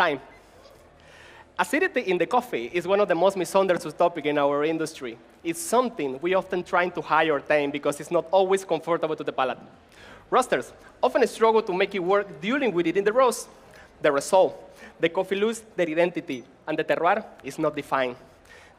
Time. Acidity in the coffee is one of the most misunderstood topics in our industry. It's something we often try to hide or tame because it's not always comfortable to the palate. Roasters often struggle to make it work dealing with it in the roast. The result, the coffee loses their identity, and the terroir is not defined.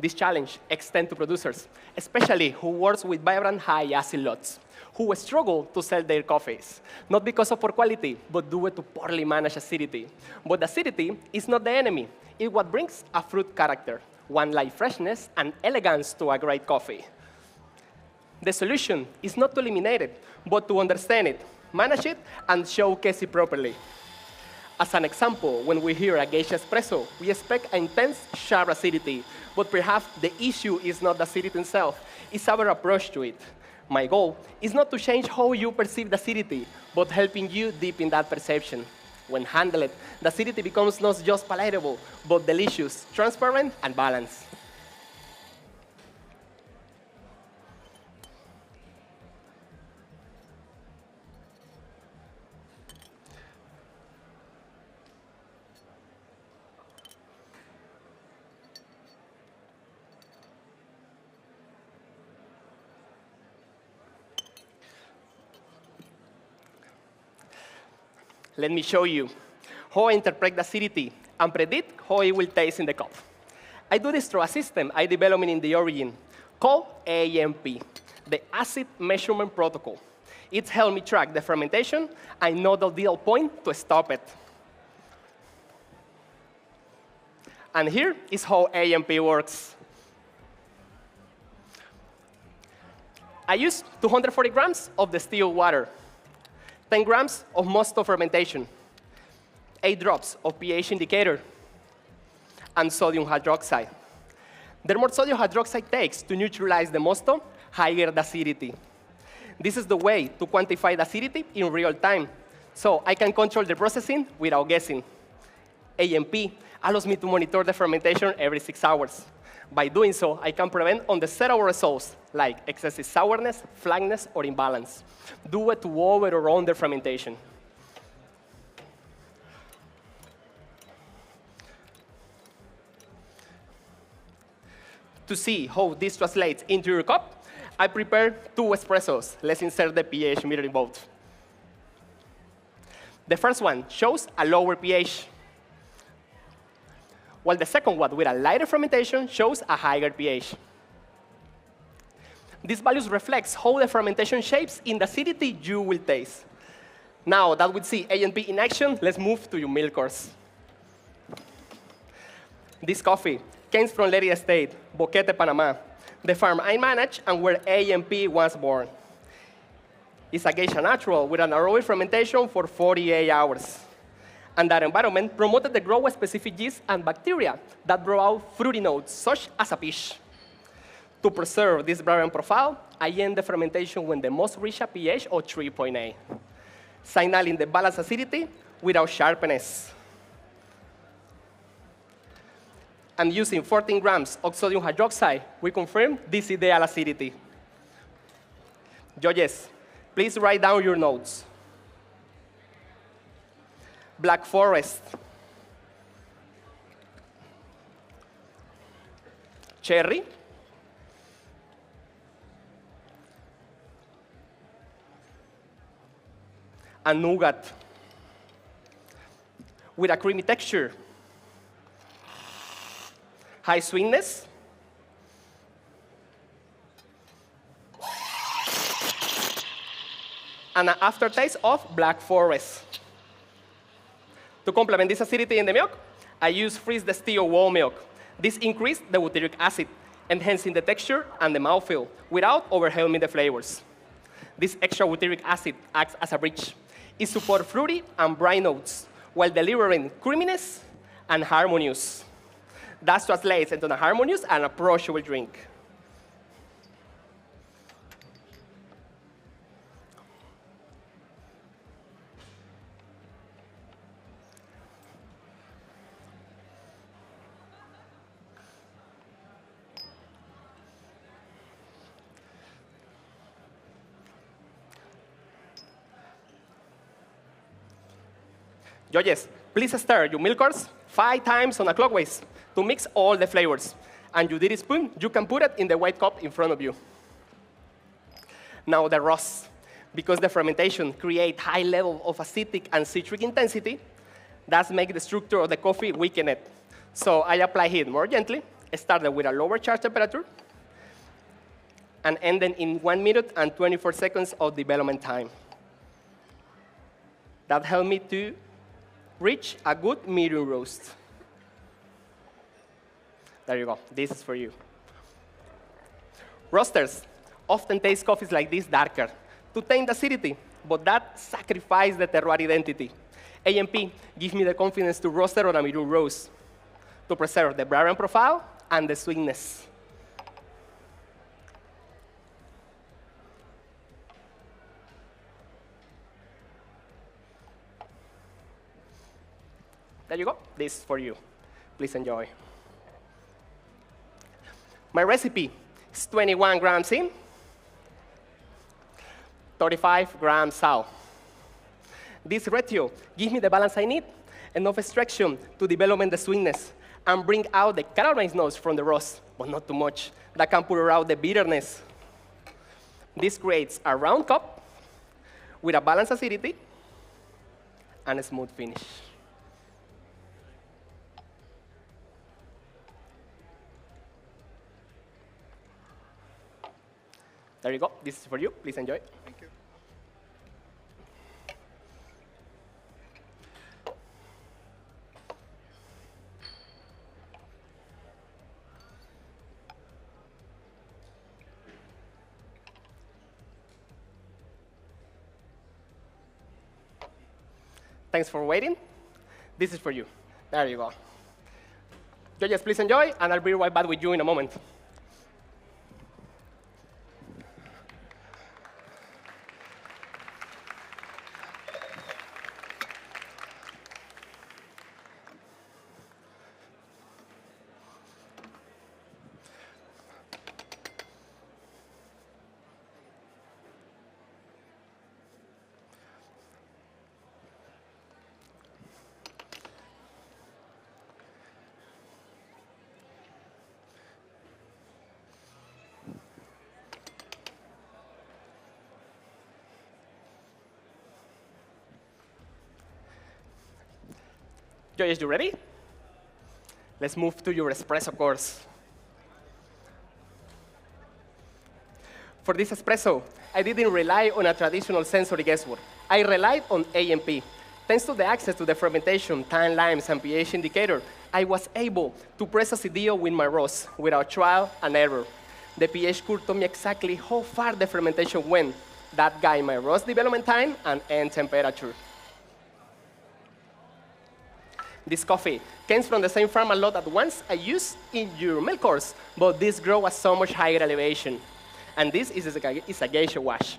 This challenge extends to producers, especially who work with vibrant high acid lots, who struggle to sell their coffees, not because of poor quality, but due to poorly managed acidity. But acidity is not the enemy. It's what brings a fruit character, one like freshness and elegance to a great coffee. The solution is not to eliminate it, but to understand it, manage it, and showcase it properly. As an example, when we hear a geisha espresso, we expect intense, sharp acidity, but perhaps the issue is not the acidity itself, it's our approach to it. My goal is not to change how you perceive the acidity, but helping you deep in that perception. When handled, the acidity becomes not just palatable, but delicious, transparent, and balanced. Let me show you how I interpret the acidity and predict how it will taste in the cup. I do this through a system I developed in the origin called AMP, the Acid Measurement Protocol. It helped me track the fermentation and know the ideal point to stop it. And here is how AMP works. I use 240 grams of distilled water, 10 grams of mosto fermentation, 8 drops of pH indicator, and sodium hydroxide. The more sodium hydroxide takes to neutralize the mosto, higher the acidity. This is the way to quantify the acidity in real time, so I can control the processing without guessing. AMP allows me to monitor the fermentation every 6 hours. By doing so, I can prevent undesirable results like excessive sourness, flatness, or imbalance, due to over or under fermentation. To see how this translates into your cup, I prepare 2 espressos. Let's insert the pH meter in both. The first one shows a lower pH, while the second one, with a lighter fermentation, shows a higher pH. These values reflect how the fermentation shapes in the acidity you will taste. Now that we see AMP in action, let's move to your milk course. This coffee came from Lady Estate, Boquete, Panama, the farm I manage and where AMP was born. It's a geisha natural with an aerobic fermentation for 48 hours. And that environment promoted the growth of specific yeast and bacteria that brought out fruity notes, such as a peach. To preserve this vibrant profile, I end the fermentation when the most reach a pH of 3.8, signaling the balanced acidity without sharpness. And using 14 grams of sodium hydroxide, we confirm this ideal acidity. Judges, please write down your notes. Black Forest, cherry, and nougat with a creamy texture, high sweetness, and an aftertaste of Black Forest. To complement this acidity in the milk, I use freeze-distilled whole milk. This increases the butyric acid, enhancing the texture and the mouthfeel without overwhelming the flavors. This extra butyric acid acts as a bridge. It supports fruity and bright notes while delivering creaminess and harmonious. That translates into a harmonious and approachable drink. Judges, please stir your milk curds 5 times on a clockwise to mix all the flavors. And your dirty spoon, you can put it in the white cup in front of you. Now the roast. Because the fermentation creates high level of acidic and citric intensity, that makes the structure of the coffee weakened. So I apply heat more gently, starting with a lower charge temperature, and ending in 1 minute and 24 seconds of development time. That helped me to reach a good medium roast. There you go. This is for you. Roasters often taste coffees like this darker to tame the acidity, but that sacrifices the terroir identity. AMP gives me the confidence to roaster on a medium roast to preserve the Bavarian profile and the sweetness. There you go. This is for you. Please enjoy. My recipe is 21 grams in, 35 grams out. This ratio gives me the balance I need, enough extraction to develop the sweetness and bring out the caramelized notes from the roast, but not too much. That can put out the bitterness. This creates a round cup with a balanced acidity and a smooth finish. There you go. This is for you. Please enjoy. Thank you. Thanks for waiting. This is for you. There you go. Judges, please enjoy, and I'll be right back with you in a moment. Joyce, you ready? Let's move to your espresso course. For this espresso, I didn't rely on a traditional sensory guesswork. I relied on AMP. Thanks to the access to the fermentation, time, limes, and pH indicator, I was able to press acidio with my roast without trial and error. The pH curve told me exactly how far the fermentation went. That guided my roast development time and end temperature. This coffee came from the same farm a lot at once I used in your milk course, but this grows at so much higher elevation. And this is a geisha wash.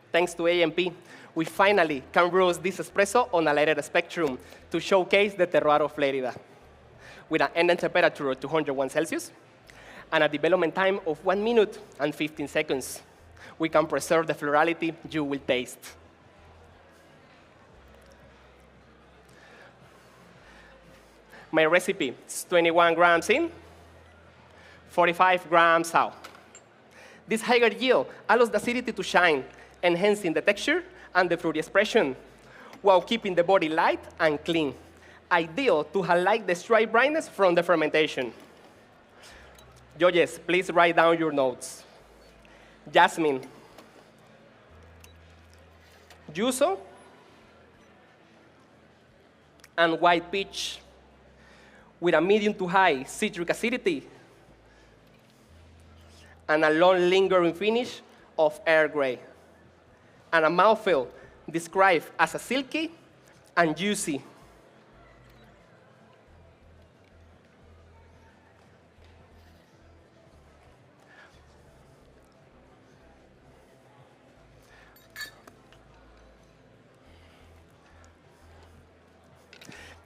Thanks to AMP, we finally can roast this espresso on a lighter spectrum to showcase the terroir of Florida. With an ending temperature of 201 Celsius and a development time of 1 minute and 15 seconds, we can preserve the florality you will taste. My recipe is 21 grams in, 45 grams out. This higher yield allows the acidity to shine, enhancing the texture and the fruity expression, while keeping the body light and clean, ideal to highlight the stripe brightness from the fermentation. Judges, please write down your notes. Jasmine, yuzu, and white peach with a medium to high citric acidity and a long lingering finish of Earl Grey, and a mouthfeel described as a silky and juicy.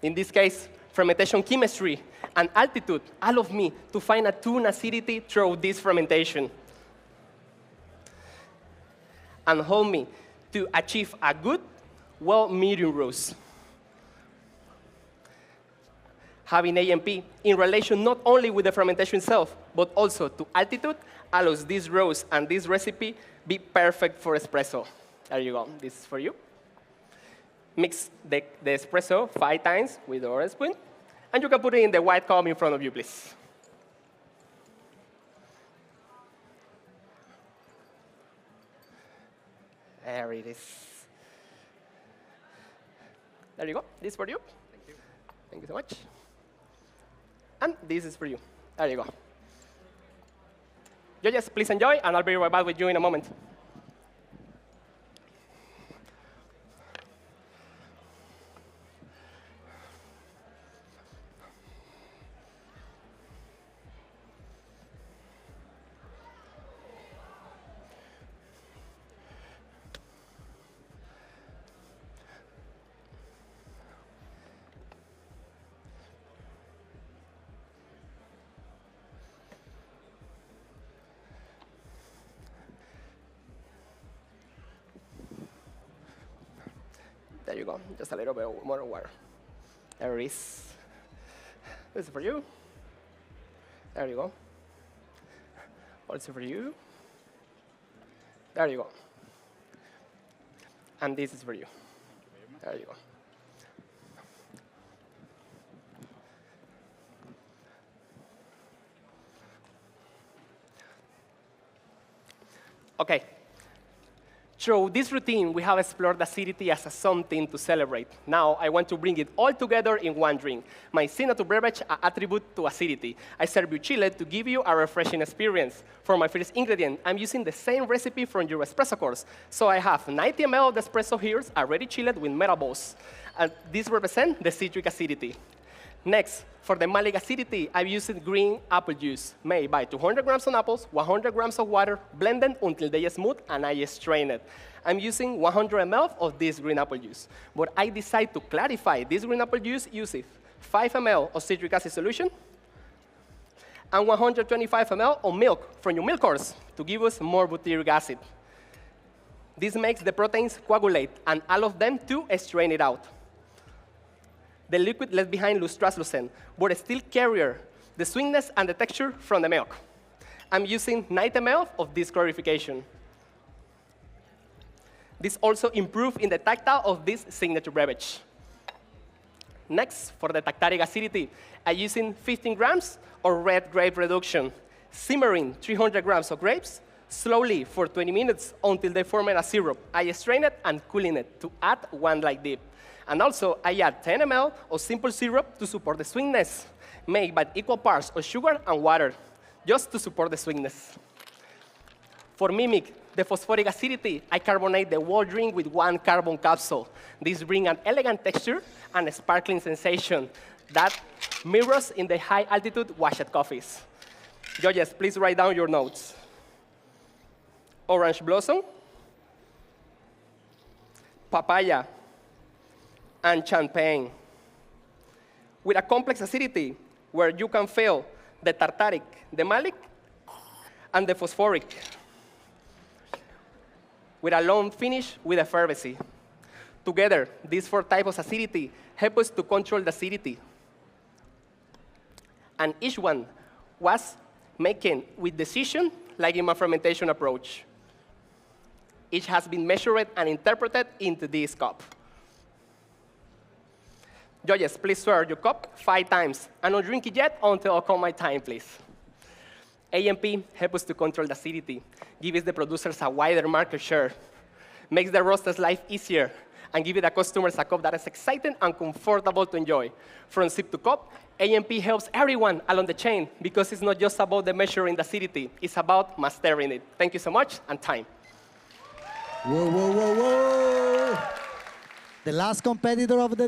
In this case, fermentation chemistry and altitude allow me to find a tune acidity through this fermentation and help me to achieve a good, medium roast. Having AMP in relation not only with the fermentation itself, but also to altitude allows this roast and this recipe be perfect for espresso. There you go. This is for you. Mix the espresso 5 times with the orange spoon, and you can put it in the white cup in front of you, please. There it is. There you go. This is for you. Thank you. Thank you so much. And this is for you. There you go. Judges, please enjoy, and I'll be right back with you in a moment. There you go, just a little bit more water. There it is. This is for you. There you go. Also for you. There you go. And this is for you. There you go. Okay. Through this routine, we have explored acidity as something to celebrate. Now, I want to bring it all together in one drink. My signature beverage, an attribute to acidity. I serve you chilled to give you a refreshing experience. For my first ingredient, I'm using the same recipe from your espresso course. So I have 90 ml of the espresso here, already chilled with metal balls. And this represents the citric acidity. Next, for the malic acidity, I'm using green apple juice, made by 200 grams of apples, 100 grams of water, blended until they are smooth, and I strain it. I'm using 100 ml of this green apple juice. But I decide to clarify this green apple juice using 5 ml of citric acid solution and 125 ml of milk from your milk course to give us more butyric acid. This makes the proteins coagulate and allow them to strain it out. The liquid left behind looks translucent, but still carry the sweetness and the texture from the milk. I'm using 90 ml of this clarification. This also improves in the tactile of this signature beverage. Next, for the tactaric acidity, I'm using 15 grams of red grape reduction, simmering 300 grams of grapes slowly for 20 minutes until they form a syrup. I strain it and cooling it to add one light dip. And also, I add 10 ml of simple syrup to support the sweetness, made by equal parts of sugar and water, just to support the sweetness. For mimic the phosphoric acidity, I carbonate the whole drink with 1 carbon capsule. This brings an elegant texture and a sparkling sensation that mirrors in the high-altitude washed coffees. Judges, please write down your notes. Orange blossom, papaya, and champagne, with a complex acidity where you can feel the tartaric, the malic, and the phosphoric, with a long finish with a fervency. Together, these 4 types of acidity help us to control the acidity. And each one was making with decision, like in my fermentation approach. Each has been measured and interpreted into this cup. Judges, please stir your cup 5 times, and don't drink it yet until I call my time, please. AMP helps us to control the acidity, gives the producers a wider market share, makes the roaster's life easier, and give the customers a cup that is exciting and comfortable to enjoy. From sip to cup, AMP helps everyone along the chain because it's not just about the measuring the acidity, it's about mastering it. Thank you so much, and time. Whoa, whoa, whoa, whoa. The last competitor of the